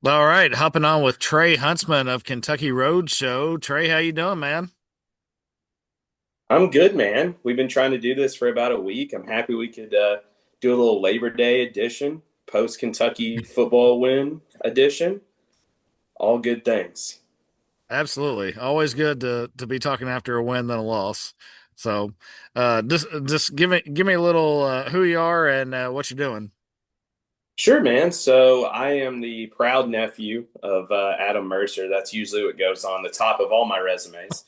All right, hopping on with Trey Huntsman of Kentucky Roadshow. Trey, how you doing, man? I'm good, man. We've been trying to do this for about a week. I'm happy we could do a little Labor Day edition, post Kentucky football win edition. All good things. Absolutely. Always good to be talking after a win than a loss. So, just give me a little who you are and what you're doing. Sure, man. So I am the proud nephew of Adam Mercer. That's usually what goes on the top of all my resumes.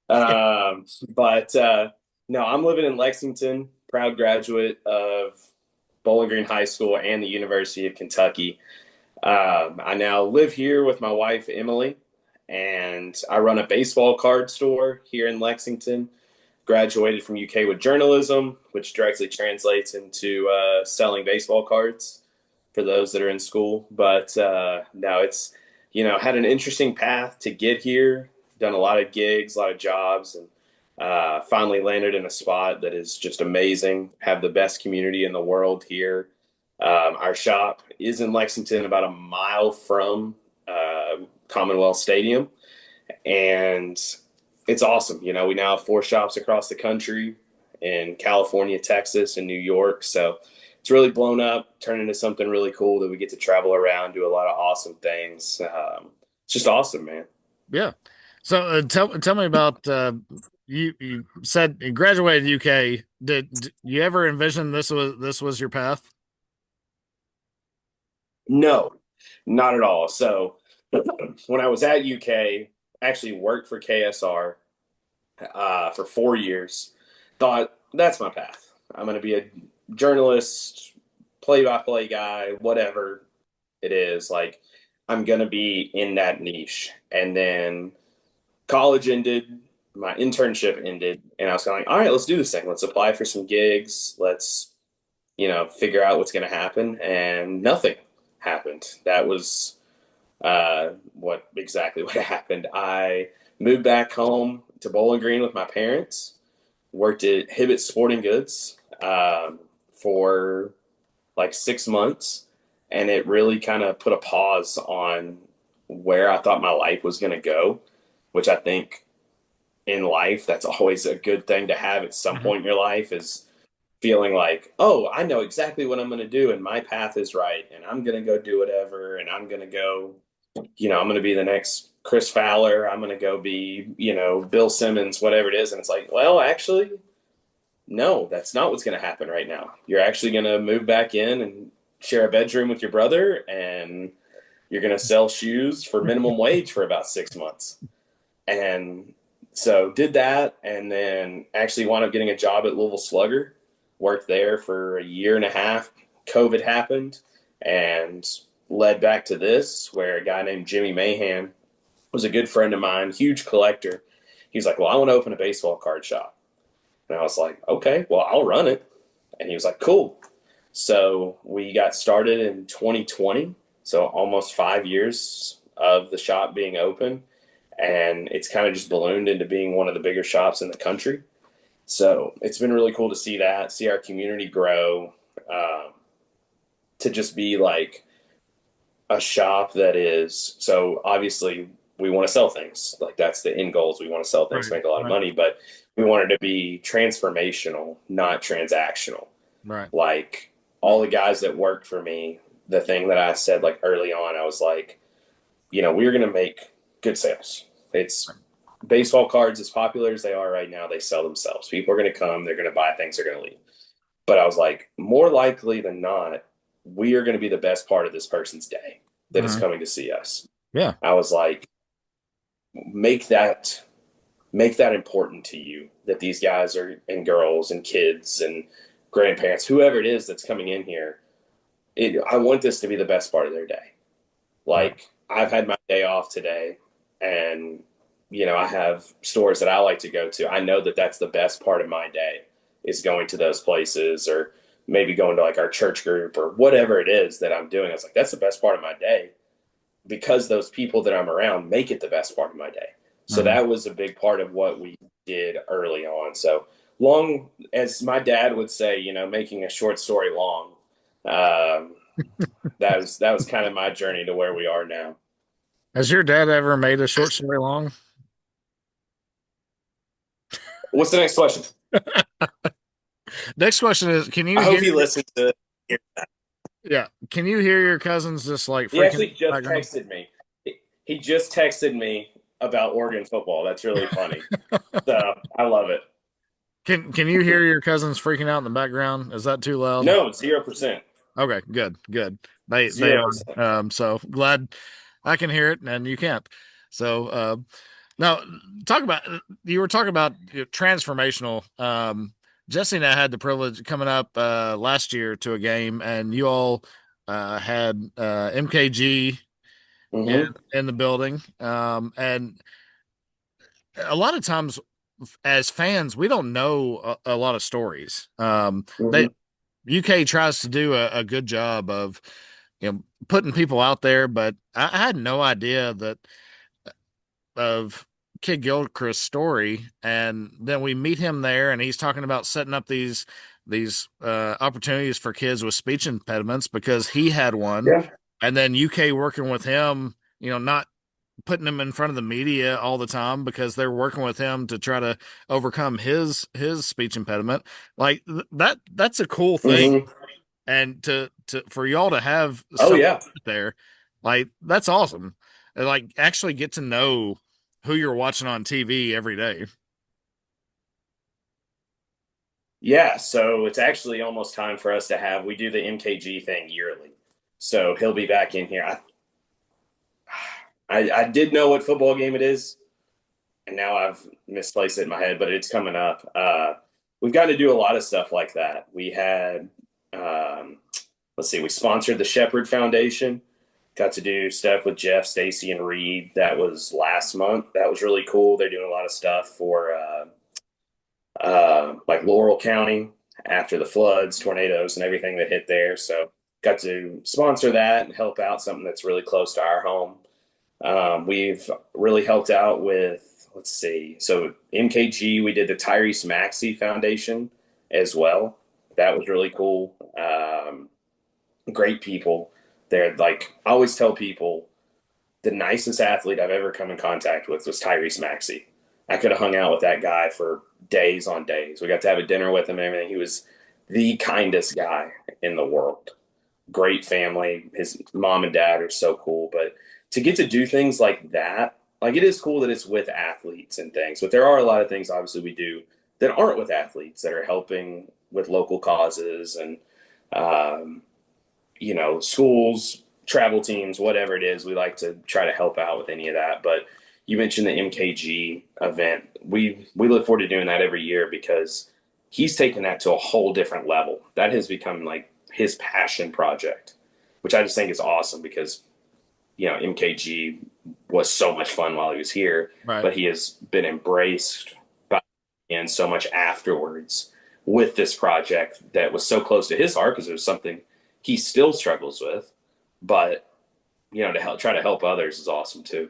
But no, I'm living in Lexington, proud graduate of Bowling Green High School and the University of Kentucky. I now live here with my wife, Emily, and I run a baseball card store here in Lexington. Graduated from UK with journalism, which directly translates into selling baseball cards for those that are in school. But no, it's, had an interesting path to get here. Done a lot of gigs, a lot of jobs, and finally landed in a spot that is just amazing. Have the best community in the world here. Our shop is in Lexington, about a mile from Commonwealth Stadium, and it's awesome. We now have four shops across the country in California, Texas, and New York. So it's really blown up, turned into something really cool that we get to travel around, do a lot of awesome things. It's just awesome, man. Yeah. So, tell me about you said you graduated UK. Did you ever envision this was your path? No, not at all. So when I was at UK, actually worked for KSR for 4 years. Thought that's my path. I'm going to be a journalist, play-by-play guy, whatever it is. Like I'm going to be in that niche. And then college ended, my internship ended, and I was kind of like, all right, let's do this thing. Let's apply for some gigs. Let's figure out what's going to happen. And nothing happened. That was what exactly what happened. I moved back home to Bowling Green with my parents. Worked at Hibbett Sporting Goods for like 6 months, and it really kind of put a pause on where I thought my life was going to go, which I think in life that's always a good thing to have at some Mhm. point in your life is feeling like, oh, I know exactly what I'm going to do, and my path is right, and I'm going to go do whatever, and I'm going to go I'm going to be the next Chris Fowler. I'm going to go be, Bill Simmons, whatever it is. And it's like, well, actually, no, that's not what's going to happen right now. You're actually going to move back in and share a bedroom with your brother, and you're going to sell shoes for minimum wage for about 6 months. And so did that, and then actually wound up getting a job at Louisville Slugger. Worked there for a year and a half. COVID happened, and led back to this, where a guy named Jimmy Mahan was a good friend of mine, huge collector. He's like, "Well, I want to open a baseball card shop," and I was like, "Okay, well, I'll run it." And he was like, "Cool." So we got started in 2020, so almost 5 years of the shop being open, and it's kind of just ballooned into being one of the bigger shops in the country. So it's been really cool to see that, see our community grow, um, to just be like a shop that is so obviously we want to sell things. Like that's the end goals. We want to sell things Right, to make a lot of right, money, but we want it to be transformational, not transactional. right. Like all the guys that work for me, the thing that I said like early on, I was like, we're going to make good sales. It's baseball cards as popular as they are right now, they sell themselves. People are going to come, they're going to buy things, they're going to leave. But I was like, more likely than not, we are going to be the best part of this person's day that is Uh-huh. coming to see us. Yeah. I was like, make that make that important to you that these guys are and girls and kids and grandparents, whoever it is that's coming in here, I want this to be the best part of their day. Right. Like I've had my day off today, and I have stores that I like to go to. I know that that's the best part of my day is going to those places, or maybe going to like our church group or whatever it is that I'm doing. I was like, that's the best part of my day because those people that I'm around make it the best part of my day. So Uh-huh. that was a big part of what we did early on. So long, as my dad would say, making a short story long. That was kind of my journey to where we are now. Has your dad ever made a short story long? What's the next question? Next question is, can you I hope hear? he listens to it. Yeah, can you hear your cousins just like He freaking out in actually the just background? texted me. He just texted me about Oregon football. That's really funny. So I love it. Can you hear your cousins freaking out in the background? Is that too loud? No, 0%. Okay, good, good. They 0%. are. So glad I can hear it and you can't. So now talk about you were talking about transformational. Jesse and I had the privilege of coming up last year to a game, and you all had MKG in, Mm-hmm. in the building. And a lot of times, as fans, we don't know a lot of stories. They Mm-hmm. UK tries to do a good job of putting people out there, but I had no idea that of Kid Gilchrist's story, and then we meet him there, and he's talking about setting up these opportunities for kids with speech impediments because he had one, Yeah. and then UK working with him, not putting him in front of the media all the time because they're working with him to try to overcome his speech impediment. Like that's a cool thing, Mm-hmm. and to for y'all to have Oh stuff yeah. there, like that's awesome. And like actually get to know who you're watching on TV every day. Yeah. So it's actually almost time for us to have we do the MKG thing yearly. So he'll be back in here. I did know what football game it is, and now I've misplaced it in my head, but it's coming up. We've got to do a lot of stuff like that. We had, um, let's see, we sponsored the Shepherd Foundation. Got to do stuff with Jeff, Stacy, and Reed. That was last month. That was really cool. They're doing a lot of stuff for like Laurel County after the floods, tornadoes, and everything that hit there. So got to sponsor that and help out something that's really close to our home. We've really helped out with, let's see, so MKG, we did the Tyrese Maxey Foundation as well. That was really cool. Great people. They're like, I always tell people the nicest athlete I've ever come in contact with was Tyrese Maxey. I could have hung out with that guy for days on days. We got to have a dinner with him and everything. He was the kindest guy in the world. Great family. His mom and dad are so cool. But to get to do things like that, like it is cool that it's with athletes and things, but there are a lot of things obviously we do that aren't with athletes that are helping with local causes and um, schools, travel teams, whatever it is. We like to try to help out with any of that. But you mentioned the MKG event. We look forward to doing that every year because he's taken that to a whole different level. That has become like his passion project, which I just think is awesome because MKG was so much fun while he was here, Right. but he has been embraced by and so much afterwards with this project that was so close to his heart because it was something he still struggles with, but to help try to help others is awesome too.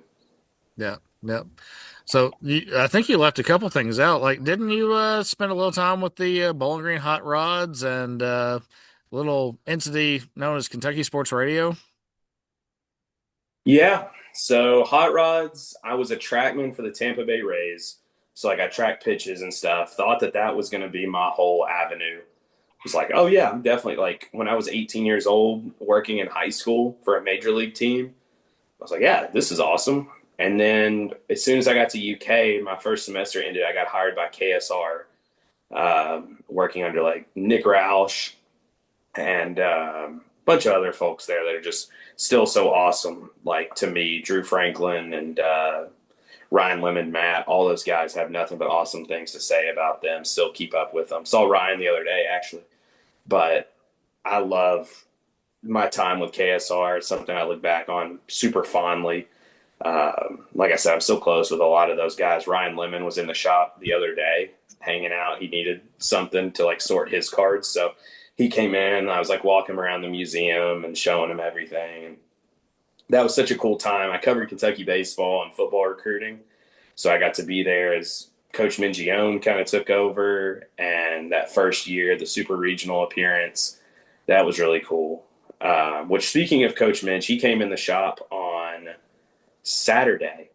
Yeah. Yeah. So I think you left a couple things out. Like, didn't you spend a little time with the Bowling Green Hot Rods and little entity known as Kentucky Sports Radio? Yeah. So hot rods, I was a trackman for the Tampa Bay Rays. So like I tracked pitches and stuff. Thought that was going to be my whole avenue. Was like, oh yeah, I'm definitely like when I was 18 years old, working in high school for a major league team. I was like, yeah, this is awesome. And then as soon as I got to UK, my first semester ended. I got hired by KSR, working under like Nick Roush and a bunch of other folks there that are just still so awesome. Like to me, Drew Franklin and Ryan Lemon, Matt, all those guys have nothing but awesome things to say about them. Still keep up with them. Saw Ryan the other day actually, but I love my time with KSR. It's something I look back on super fondly. Like I said, I'm still close with a lot of those guys. Ryan Lemon was in the shop the other day hanging out. He needed something to like sort his cards. So he came in. I was like walking around the museum and showing him everything. And that was such a cool time. I covered Kentucky baseball and football recruiting. So I got to be there as Coach Mingione kind of took over. And that first year, the super regional appearance, that was really cool. Which, speaking of Coach Minch, he came in the shop on Saturday,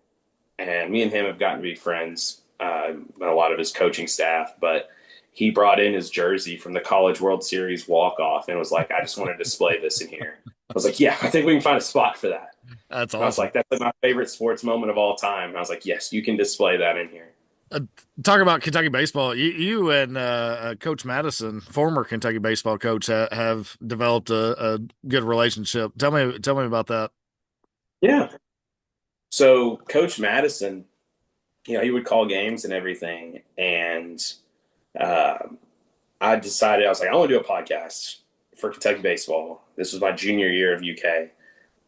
and me and him have gotten to be friends, and a lot of his coaching staff. But he brought in his jersey from the College World Series walk off and was like, "I just want to display this in here." I was like, "Yeah, I think we can find a spot for that." That's And I was awesome. like, "That's like my favorite sports moment of all time." And I was like, "Yes, you can display that in here." Uh, Talk about Kentucky baseball. You and Coach Madison, former Kentucky baseball coach, have developed a good relationship. Tell me about that. Yeah. So Coach Madison, he would call games and everything, and uh, I decided I was like, I want to do a podcast for Kentucky baseball. This was my junior year of UK,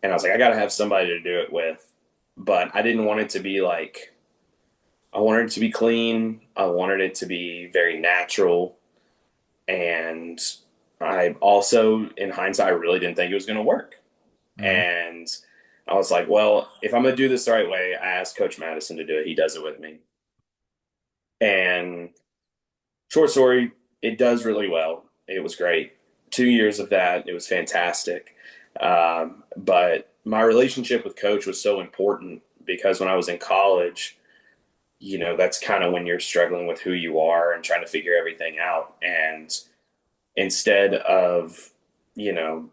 and I was like, I got to have somebody to do it with, but I didn't want it to be like I wanted it to be clean. I wanted it to be very natural, and I also, in hindsight, I really didn't think it was going to work. Mhm. And I was like, well, if I'm going to do this the right way, I asked Coach Madison to do it. He does it with me. And short story, it does really well. It was great. 2 years of that, it was fantastic. But my relationship with Coach was so important because when I was in college, that's kind of when you're struggling with who you are and trying to figure everything out. And instead of, you know,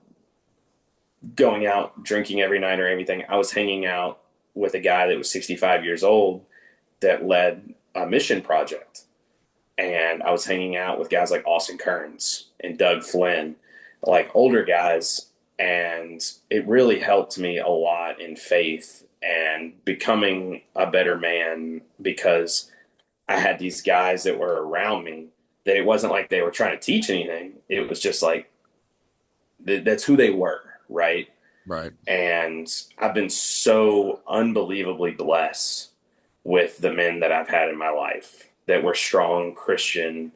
going out drinking every night or anything, I was hanging out with a guy that was 65 years old that led a mission project. And I was hanging out with guys like Austin Kearns and Doug Flynn, like older guys. And it really helped me a lot in faith and becoming a better man because I had these guys that were around me that it wasn't like they were trying to teach anything. It was just like that's who they were, right? Right. And I've been so unbelievably blessed with the men that I've had in my life that were strong Christian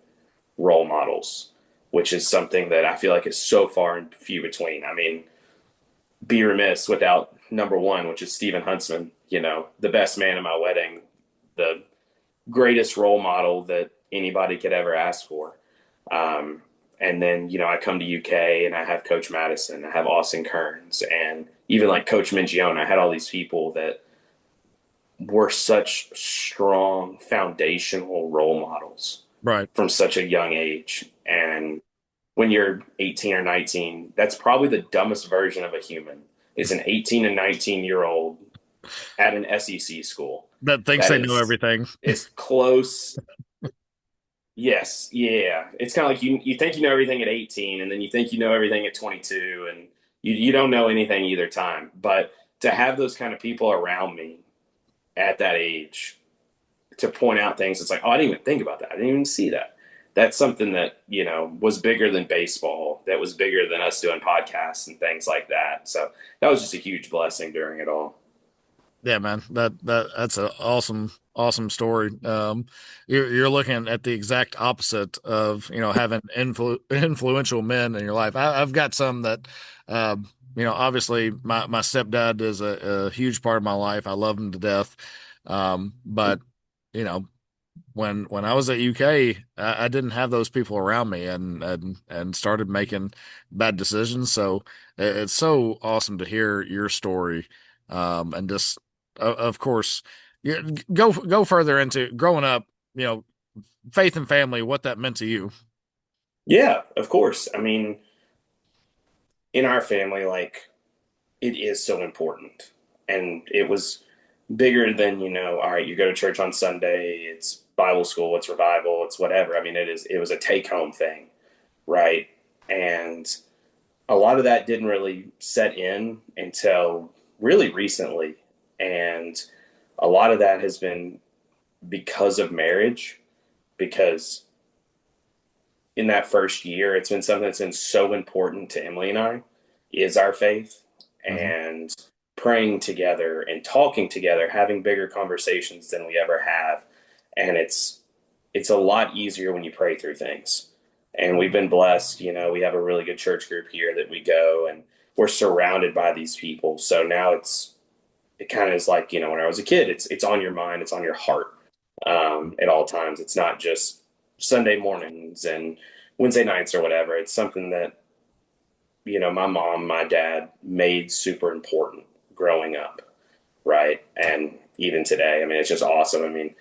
role models, which is something that I feel like is so far and few between. I mean, be remiss without number one, which is Stephen Huntsman, the best man in my wedding, the greatest role model that anybody could ever ask for. And then, I come to UK and I have Coach Madison, I have Austin Kearns, and even like Coach Mingione. I had all these people that were such strong foundational role models Right. from such a young age. And when you're 18 or 19, that's probably the dumbest version of a human is an 18 and 19-year old at an SEC school. That thinks That they know is everything. as close. Yes, yeah. It's kind of like you think you know everything at 18, and then you think you know everything at 22, and you don't know anything either time. But to have those kind of people around me at that age to point out things, it's like, oh, I didn't even think about that. I didn't even see that. That's something that, was bigger than baseball, that was bigger than us doing podcasts and things like that. So that was just a huge blessing during it all. Yeah, man. That's an awesome story. You're looking at the exact opposite of having influential men in your life. I've got some that, obviously my stepdad is a huge part of my life. I love him to death. But you know when I was at UK, I didn't have those people around me, and started making bad decisions. So it's so awesome to hear your story, and just of course, go further into growing up. You know, faith and family, what that meant to you. Yeah, of course. I mean, in our family, like, it is so important. And it was bigger than, all right, you go to church on Sunday, it's Bible school, it's revival, it's whatever. I mean, it was a take home thing, right? And a lot of that didn't really set in until really recently. And a lot of that has been because of marriage, because in that first year, it's been something that's been so important to Emily and I is our faith Hmm. and praying together and talking together, having bigger conversations than we ever have. And it's a lot easier when you pray through things. And we've been blessed, we have a really good church group here that we go and we're surrounded by these people. So now it kind of is like, when I was a kid, it's on your mind, it's on your heart at all times. It's not just Sunday mornings and Wednesday nights or whatever. It's something that my mom, my dad made super important growing up, right? And even today, I mean, it's just awesome. I mean,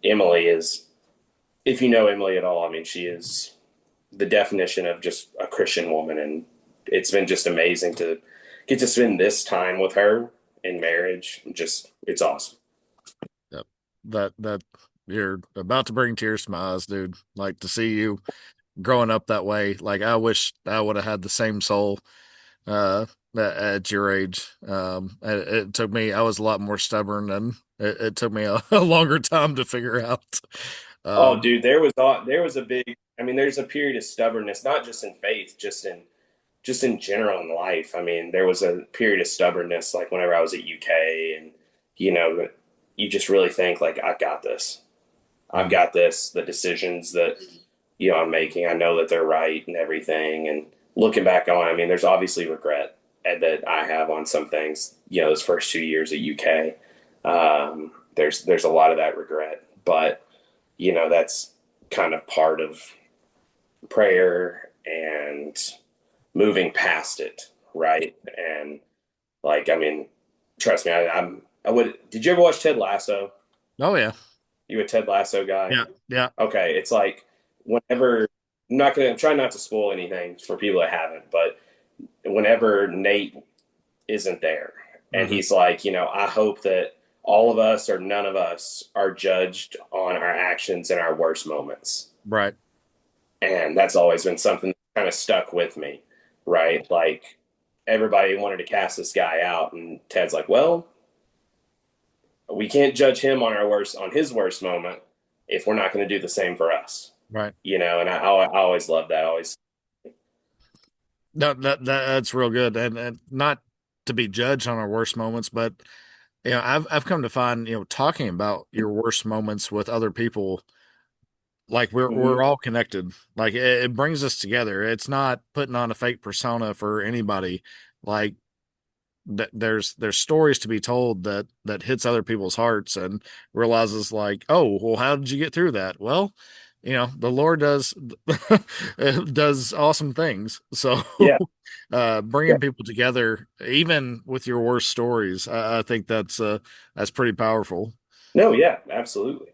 Emily is, if you know Emily at all, I mean, she is the definition of just a Christian woman. And it's been just amazing to get to spend this time with her in marriage. Just, it's awesome. Yep. That you're about to bring tears to my eyes, dude. Like to see you growing up that way. Like I wish I would have had the same soul uh at your age. It took me, I was a lot more stubborn, and it took me a longer time to figure out. Oh, Um dude, there was a big. I mean, there's a period of stubbornness, not just in faith, just in general in life. I mean, there was a period of stubbornness, like whenever I was at UK, and you know, you just really think like, I've got this. I've mhm, got this. The decisions that I'm making, I know that they're right and everything. And looking back on, I mean, there's obviously regret that I have on some things. Those first 2 years at UK, there's a lot of that regret, but that's kind of part of prayer and moving past it, right? And like, I mean, trust me, I would. Did you ever watch Ted Lasso? oh yeah. You a Ted Lasso guy? Yeah. Yeah. Okay, it's like whenever I'm not gonna try not to spoil anything for people that haven't, but whenever Nate isn't there and Hmm. he's like, I hope that all of us or none of us are judged on our actions in our worst moments. Right. And that's always been something that kind of stuck with me, right? Like everybody wanted to cast this guy out, and Ted's like, well, we can't judge him on his worst moment if we're not going to do the same for us, Right. And I always love that. I always, No, that's real good. And not to be judged on our worst moments, but I've come to find, talking about your worst moments with other people, like we're mm-hmm. all connected. Like it brings us together. It's not putting on a fake persona for anybody. Like there's stories to be told that hits other people's hearts, and realizes like, oh, well, how did you get through that? Well, the Lord does does awesome things. So Yeah, yeah, bringing people together, even with your worst stories, I think that's pretty powerful. no, yeah, absolutely.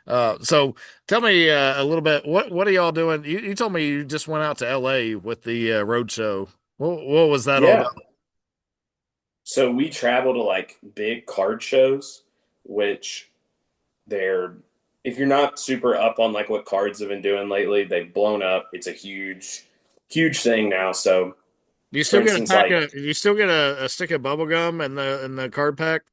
So tell me a little bit. What are y'all doing? You told me you just went out to LA with the road show. What was that all Yeah. about? So we travel to like big card shows, which they're, if you're not super up on like what cards have been doing lately, they've blown up. It's a huge, huge thing now. So, Do you for still get a instance, pack like, of? Do you still get a stick of bubble gum in the card pack?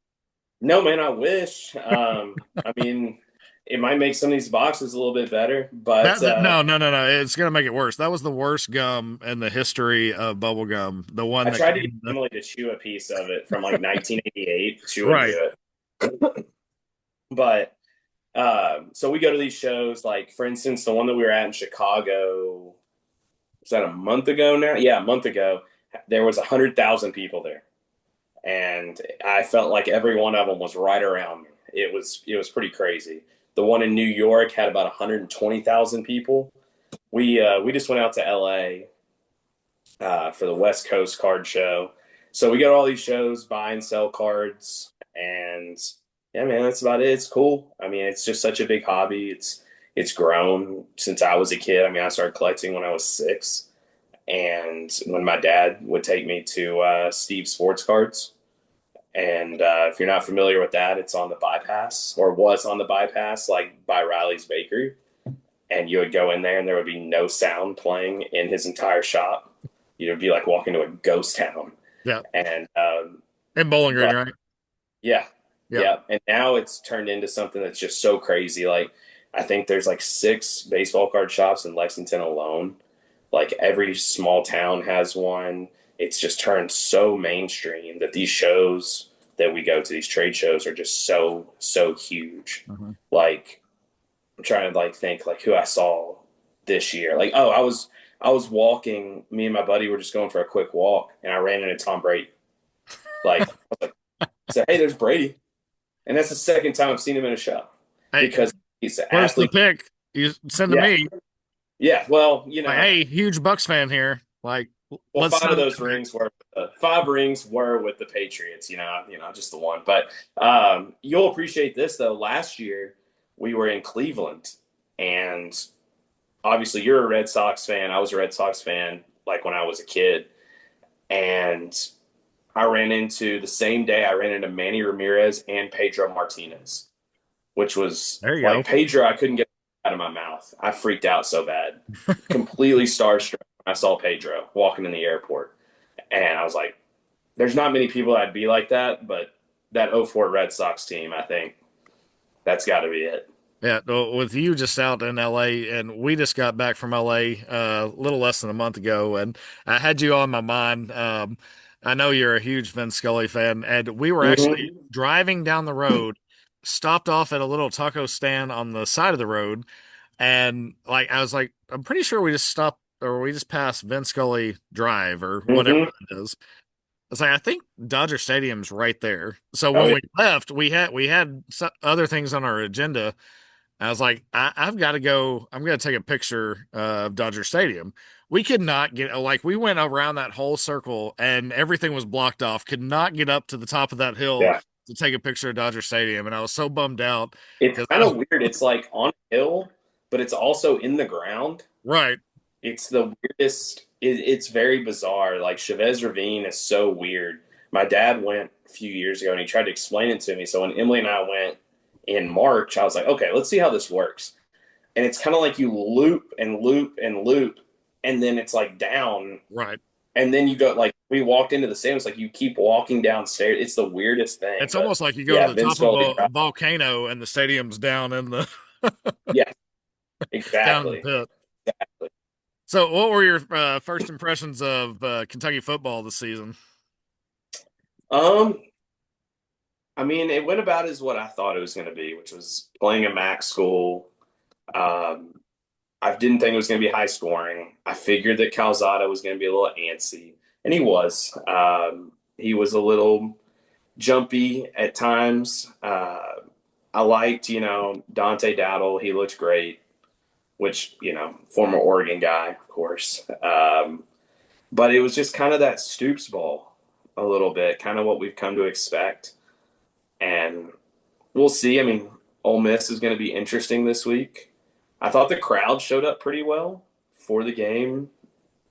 no, man, I wish. I mean, it might make some of these boxes a little bit better, but No, no, no, no. It's gonna make it worse. That was the worst gum in the history of bubble gum. The one I that tried to get came. Emily to chew a piece of it from like 1988. She wouldn't Right. do it. But so we go to these shows, like for instance, the one that we were at in Chicago, was that a month ago now? Yeah, a month ago. There was 100,000 people there, and I felt like every one of them was right around me. It was pretty crazy. The one in New York had about 120,000 people. We just went out to LA for the West Coast card show. So we go to all these shows, buy and sell cards, and yeah, man, that's about it. It's cool. I mean, it's just such a big hobby. It's grown since I was a kid. I mean, I started collecting when I was 6, and when my dad would take me to Steve Sports Cards. And if you're not familiar with that, it's on the bypass, or was on the bypass, like by Riley's Bakery. And you would go in there, and there would be no sound playing in his entire shop. You'd be like walking to a ghost town. Yeah. And In Bowling Green, but right? yeah, Yeah. yeah. And now it's turned into something that's just so crazy. Like I think there's like 6 baseball card shops in Lexington alone. Like every small town has one. It's just turned so mainstream that these shows that we go to, these trade shows, are just so huge. Hmm. Like I'm trying to like think like who I saw this year. Like, oh, I was walking. Me and my buddy were just going for a quick walk, and I ran into Tom Brady. Like, I said, hey, there's Brady, and that's the second time I've seen him in a show Hey, because he's an where's the athlete. pick? You send to Yeah, me. yeah. Well, Like, hey, huge Bucks fan here. Like, Well, Let's five of not. those rings were five rings were with the Patriots. Just the one. But you'll appreciate this though. Last year we were in Cleveland, and obviously you're a Red Sox fan. I was a Red Sox fan, like when I was a kid, and I ran into the same day. I ran into Manny Ramirez and Pedro Martinez, which was There you go. like Pedro. I couldn't get out of my mouth. I freaked out so bad, completely starstruck when I saw Pedro walking in the airport. And I was like, there's not many people that'd be like that, but that '04 Red Sox team, I think that's got to be it. Yeah, well, with you just out in LA, and we just got back from LA a little less than a month ago, and I had you on my mind. I know you're a huge Vin Scully fan, and we were actually Mm-hmm. driving down the road, stopped off at a little taco stand on the side of the road, and like I was like, I'm pretty sure we just stopped or we just passed Vin Scully Drive or whatever Mm-hmm. it is. It's like I think Dodger Stadium's right there. So Oh when yeah, we left, we had other things on our agenda. I was like, I've got to go. I'm going to take a picture of Dodger Stadium. We could not get, like, we went around that whole circle and everything was blocked off. Could not get up to the top of that hill yeah. to take a picture of Dodger Stadium. And I was so bummed out It's because I kind was of weird. It's like on a hill, but it's also in the ground. right. It's the weirdest. It's very bizarre. Like Chavez Ravine is so weird. My dad went a few years ago and he tried to explain it to me. So when Emily and I went in March, I was like, okay, let's see how this works. And it's kind of like you loop and loop and loop, and then it's like down, Right. and then you go like we walked into the same. It's like you keep walking downstairs. It's the weirdest thing, It's but almost like you go to yeah, the Vince top of Scully. a volcano and the stadium's down in the Yeah, down in the exactly. pit. So, what were your first impressions of Kentucky football this season? Um, I mean, it went about as what I thought it was going to be, which was playing a MAC school. Um, I didn't think it was going to be high scoring. I figured that Calzada was going to be a little antsy, and he was. He was a little jumpy at times. I liked, Dante Dowdle. He looked great, which, former Oregon guy, of course. But it was just kind of that Stoops ball a little bit, kind of what we've come to expect. And we'll see. I mean, Ole Miss is going to be interesting this week. I thought the crowd showed up pretty well for the game,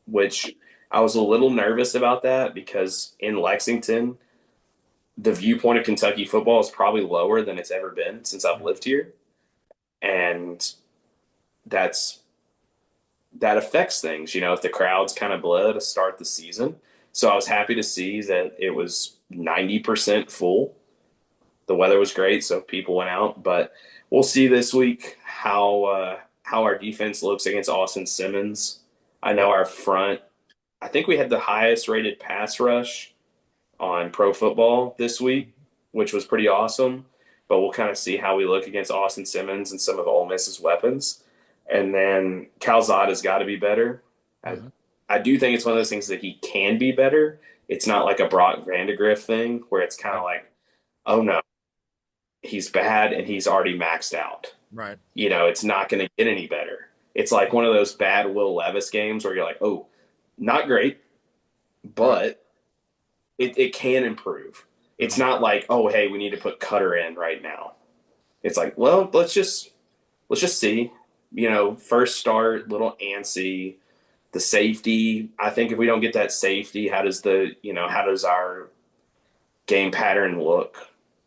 which I was a little nervous about that because in Lexington, the viewpoint of Kentucky football is probably lower than it's ever been since I've lived here. And that's that affects things, if the crowd's kind of bled to start the season. So I was happy to see that it was 90% full. The weather was great, so people went out. But we'll see this week how our defense looks against Austin Simmons. I know our front. I think we had the highest rated pass rush on Pro Football this week, which was pretty awesome. But we'll kind of see how we look against Austin Simmons and some of Ole Miss's weapons. And then Calzada's got to be better. I, Mhm. I do think it's one of those things that he can be better. It's not like a Brock Vandegrift thing where it's kind of Right. like, oh no, he's bad and he's already maxed out. Right. It's not going to get any better. It's like one of those bad Will Levis games where you're like, oh, not great, Right. but it can improve. It's Mhm. not like, oh, hey, we need to put Cutter in right now. It's like, well, let's just see. First start, little antsy. The safety. I think if we don't get that safety, how does our game pattern look?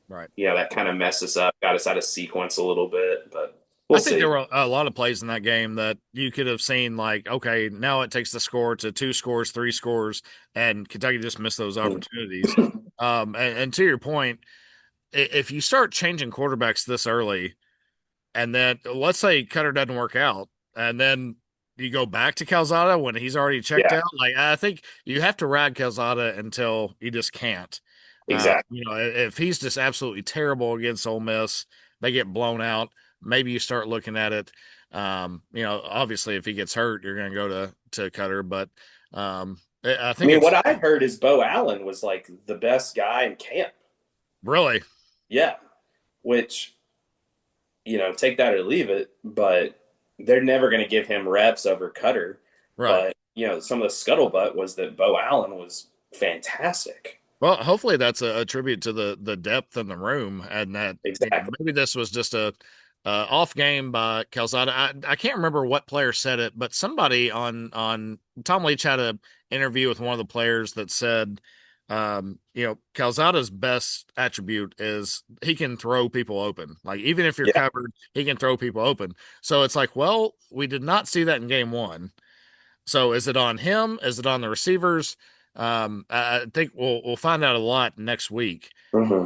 Right. That kind of messed us up, got us out of sequence a little bit, but we'll I think there see. were a lot of plays in that game that you could have seen, like, okay, now it takes the score to two scores, three scores, and Kentucky just missed those opportunities. And to your point, if you start changing quarterbacks this early, and then let's say Cutter doesn't work out, and then you go back to Calzada when he's already checked Yeah, out, like, I think you have to ride Calzada until you just can't. exactly. If he's just absolutely terrible against Ole Miss, they get blown out. Maybe you start looking at it. Obviously, if he gets hurt, you're going to go to Cutter. But I I think mean, it's what I heard is Bo Allen was like the best guy in camp. really Yeah, which take that or leave it, but they're never going to give him reps over Cutter. right. But some of the scuttlebutt was that Bo Allen was fantastic. Well, hopefully that's a tribute to the depth in the room, and that Exactly. maybe this was just a off game by Calzada. I can't remember what player said it, but somebody on Tom Leach had an interview with one of the players that said, Calzada's best attribute is he can throw people open. Like even if you're Yeah. covered, he can throw people open. So it's like, well, we did not see that in game one. So is it on him? Is it on the receivers? I think we'll find out a lot next week. Hmm.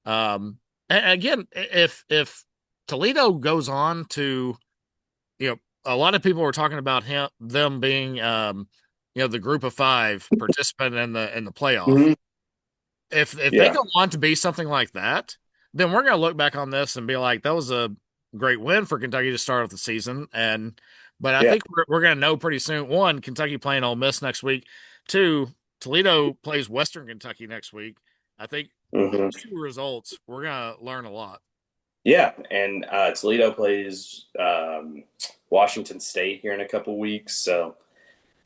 And again, if Toledo goes on to, a lot of people were talking about them being, the group of five participant in the playoff. Hmm. If they Yeah. go on to be something like that, then we're going to look back on this and be like, that was a great win for Kentucky to start off the season. But I Yeah. think we're going to know pretty soon. One, Kentucky playing Ole Miss next week. Two, Toledo plays Western Kentucky next week. I think Hmm. those two results, we're going to learn a lot. Yeah. And Toledo plays Washington State here in a couple weeks. So,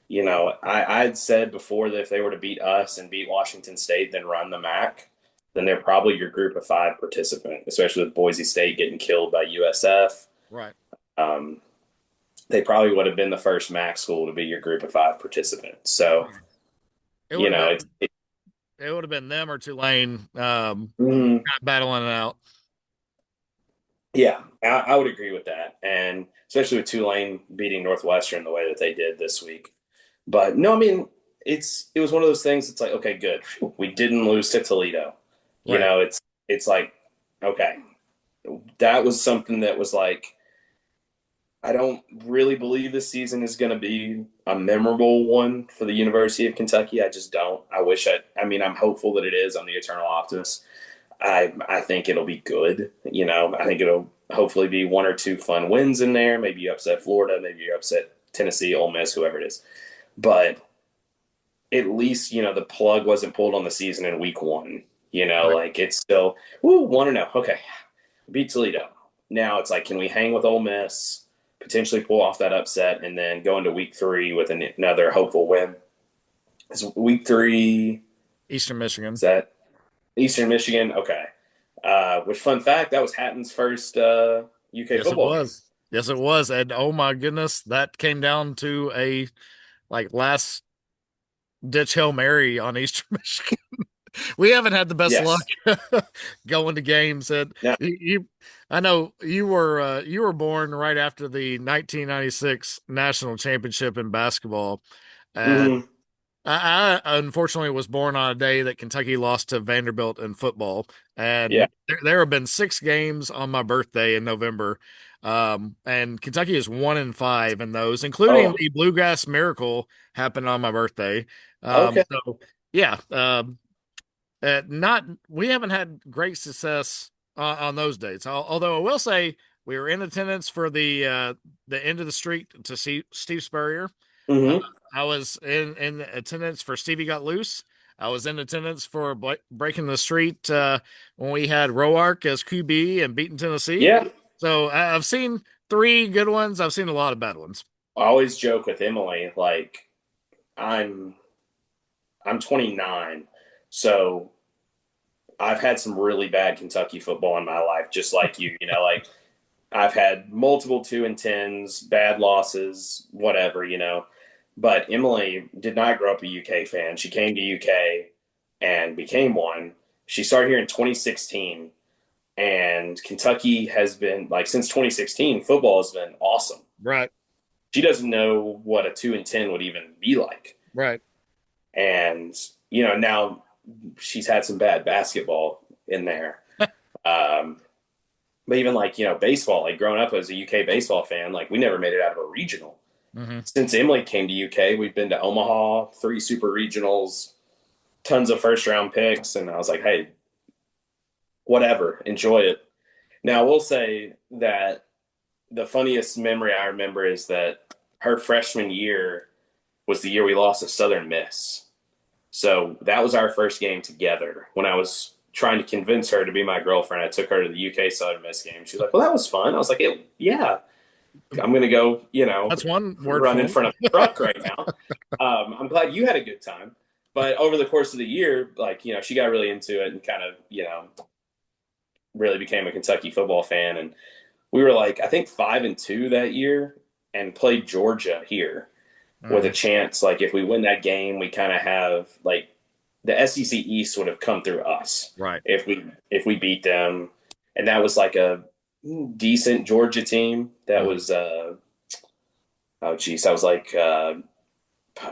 I'd said before that if they were to beat us and beat Washington State, then run the MAC, then they're probably your group of five participant, especially with Boise State getting killed by USF. Right. Um, they probably would have been the first MAC school to be your group of five participant. So, It would have it's been it would have been them or Tulane mhm. battling it out. Yeah, I would agree with that. And especially with Tulane beating Northwestern the way that they did this week. But no, I mean, it was one of those things. It's like, okay, good. We didn't lose to Toledo. Right. It's like, okay, that was something that was like, I don't really believe this season is going to be a memorable one for the University of Kentucky. I just don't. I mean, I'm hopeful that it is. I'm the eternal optimist. I think it'll be good. I think it'll hopefully be one or two fun wins in there. Maybe you upset Florida, maybe you upset Tennessee, Ole Miss, whoever it is. But at least the plug wasn't pulled on the season in week one. Right. Like it's still woo 1-0. Okay, beat Toledo. Now it's like, can we hang with Ole Miss, potentially pull off that upset, and then go into week three with another hopeful win? Is week three? Eastern Is Michigan. that Eastern Michigan? Okay. Which fun fact, that was Hatton's first UK Yes, it football game. was. Yes, it was. And oh my goodness, that came down to a like last ditch Hail Mary on Eastern Michigan. We haven't had the best luck Yes. going to games. And Yeah. I know you were born right after the 1996 national championship in basketball, and Hmm. I unfortunately was born on a day that Kentucky lost to Vanderbilt in football, Yeah. and there have been six games on my birthday in November, and Kentucky is 1-5 in those, including Oh. the Bluegrass Miracle happened on my birthday. Okay. So yeah, not we haven't had great success on those dates. Although I will say we were in attendance for the end of the street to see Steve Spurrier. Uh, Hmm. I was in attendance for Stevie Got Loose. I was in attendance for Breaking the Street when we had Roark as QB and beating Tennessee. Yeah. So I've seen three good ones. I've seen a lot of bad ones. I always joke with Emily, like I'm I'm 29, so I've had some really bad Kentucky football in my life, just like you. Like I've had multiple 2-10s, bad losses, whatever. But Emily did not grow up a UK fan. She came to UK and became one. She started here in 2016, and Kentucky has been like since 2016. Football has been awesome. Right, She doesn't know what a 2-10 would even be like, right. and now she's had some bad basketball in there. Um, but even like baseball, like growing up as a UK baseball fan, like we never made it out of a regional. Hmm. Since Emily came to UK, we've been to Omaha, 3 super regionals, tons of first round picks, and I was like, hey, whatever, enjoy it. Now, I will say that the funniest memory I remember is that her freshman year was the year we lost to Southern Miss. So that was our first game together. When I was trying to convince her to be my girlfriend, I took her to the UK Southern Miss game. She was like, "Well, that was fun." I was like, "Yeah." I'm going to go, That's one word run in for front of a truck right now. I'm glad you had a good time. But over the course of the year, like, she got really into it and kind of, really became a Kentucky football fan. And we were like, I think 5-2 that year and played Georgia here it. with a chance. Like, if we win that game, we kind of have like the SEC East would have come through us Right. if we beat them. And that was like a decent Georgia team. That Mhm. was oh geez, that was like that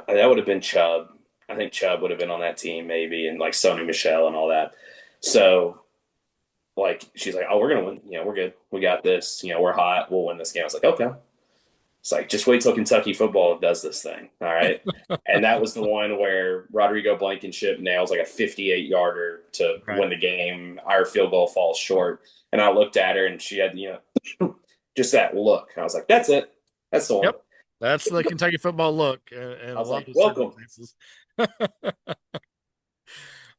would have been Chubb. I think Chubb would have been on that team maybe, and like Sony Michelle and all that. So like she's like, oh, we're gonna win. We're good. We got this. We're hot. We'll win this game. I was like, okay. It's like just wait till Kentucky football does this thing. All right. And that was the one where Rodrigo Blankenship nails like a 58 yarder to Right. win the game. Our field goal falls short. And I looked at her and she had, just that look. And I was like, that's it. That's the one. Yep. That's the Kentucky football look in I a was lot like, of welcome. circumstances.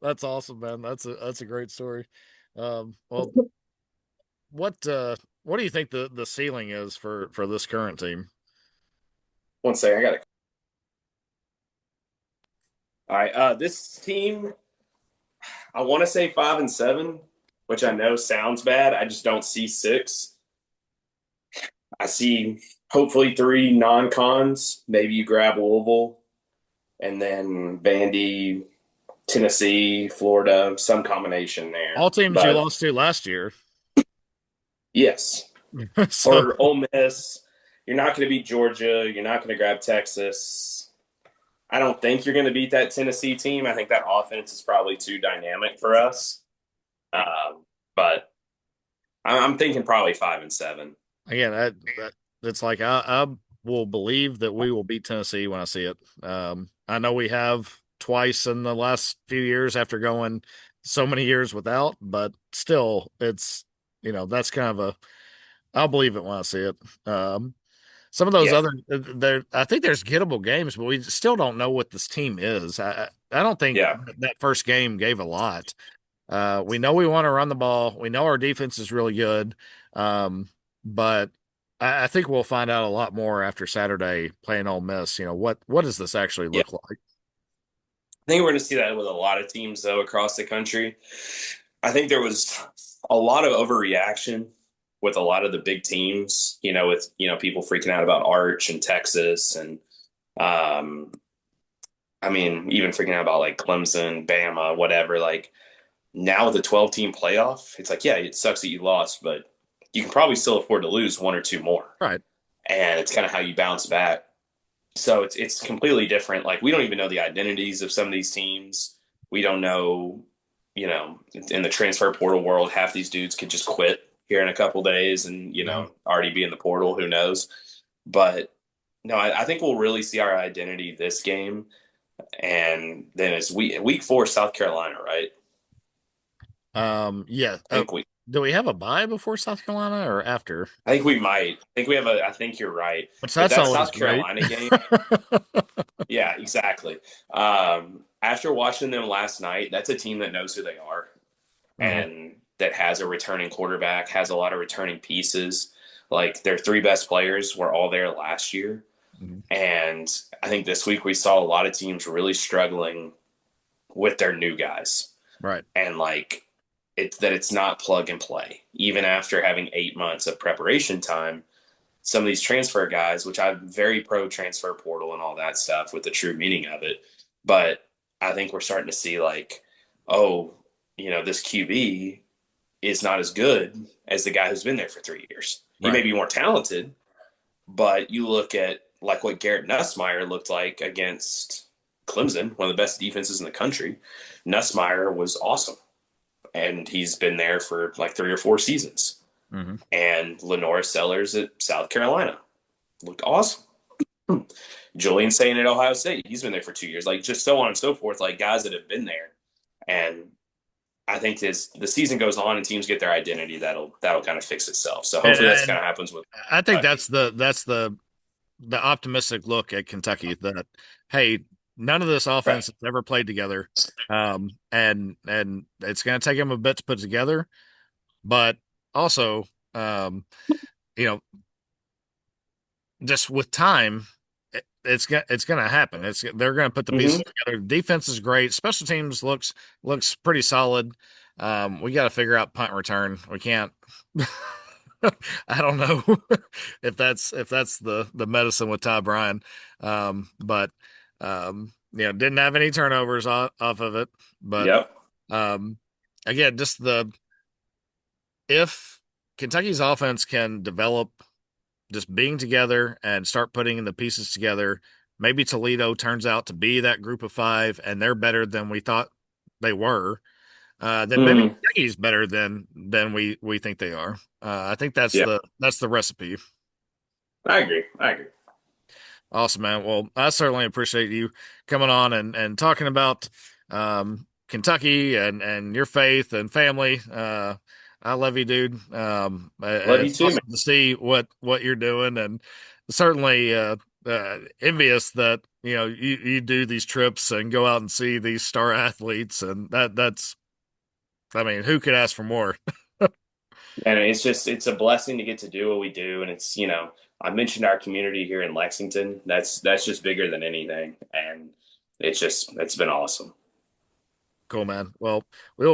That's awesome, man. That's a great story. Well, what do you think the ceiling is for this current team? One second. I got to. All right. This team, I want to say 5-7, which I know sounds bad. I just don't see six. I see hopefully three non-cons. Maybe you grab Louisville and then Vandy, Tennessee, Florida, some combination there. All teams you But lost to last year. yes, So or Ole Miss. You're not going to beat Georgia. You're not going to grab Texas. I don't think you're going to beat that Tennessee team. I think that offense is probably too dynamic for us. But I'm thinking probably 5-7. again, it's like I will believe that we will beat Tennessee when I see it. I know we have twice in the last few years after going so many years without, but still, it's that's kind of a I'll believe it when I see it. Some of those Yeah, other there, I think there's gettable games, but we still don't know what this team is. I don't think yeah, that first game gave a lot. We know we want to run the ball. We know our defense is really good. But I think we'll find out a lot more after Saturday playing Ole Miss. What does this actually yeah. look like? I think we're going to see that with a lot of teams though across the country. I think there was a lot of overreaction with a lot of the big teams. With people freaking out about Arch and Texas, and um, I mean even freaking out about like Clemson, Bama, whatever. Like now with the 12-team playoff, it's like yeah, it sucks that you lost, but you can probably still afford to lose one or two more, Right. and it's kind of how you bounce back. So it's completely different. Like we don't even know the identities of some of these teams. We don't know, in the transfer portal world, half these dudes could just quit here in a couple days and Mhm. already be in the portal. Who knows? But no, I think we'll really see our identity this game, and then it's week 4, South Carolina, right? Yeah. I think we Do we have a bye before South Carolina or after? I think we might. I think we have a. I think you're right. Which But that's that always South great. Carolina game. Yeah, exactly. After watching them last night, that's a team that knows who they are Mhm. and that has a returning quarterback, has a lot of returning pieces. Like their three best players were all there last year. Mhm. And I think this week we saw a lot of teams really struggling with their new guys. Right. And like it's not plug and play. Even after having 8 months of preparation time, some of these transfer guys, which I'm very pro transfer portal and all that stuff with the true meaning of it. But I think we're starting to see like, oh, this QB is not as good as the guy who's been there for 3 years. He may Right. be more talented, but you look at like what Garrett Nussmeyer looked like against Clemson, one of the best defenses in the country. Nussmeyer was awesome, and he's been there for like 3 or 4 seasons. Mhm. And Lenora Sellers at South Carolina looked awesome. Julian saying at Ohio State, he's been there for 2 years, like just so on and so forth, like guys that have been there. And I think as the season goes on and teams get their identity, that'll kind of fix itself. So hopefully that's kind And of happens with I think Kentucky. that's the optimistic look at Kentucky that hey, none of this Right. offense has ever played together, and it's going to take them a bit to put together, but also, um, you know, just with time, it's gonna happen. They're gonna put the pieces Hmm. together. Defense is great. Special teams looks pretty solid. We got to figure out punt return. We can't. I don't know if that's the medicine with Ty Bryan, but didn't have any turnovers off of it. But Yep. um, again, just the if Kentucky's offense can develop just being together and start putting the pieces together. Maybe Toledo turns out to be that group of five, and they're better than we thought they were. Then maybe Hmm. Kentucky's better than we think they are. I think that's Yeah, the recipe. I agree. I agree. Awesome, man. Well, I certainly appreciate you coming on and talking about Kentucky and your faith and family. I love you, dude. Love you It's too, man. awesome to see what you're doing, and certainly envious that you do these trips and go out and see these star athletes, and that's I mean, who could ask for more? And it's a blessing to get to do what we do. And it's, I mentioned our community here in Lexington. That's just bigger than anything. And it's been awesome. Cool, man. Well, we'll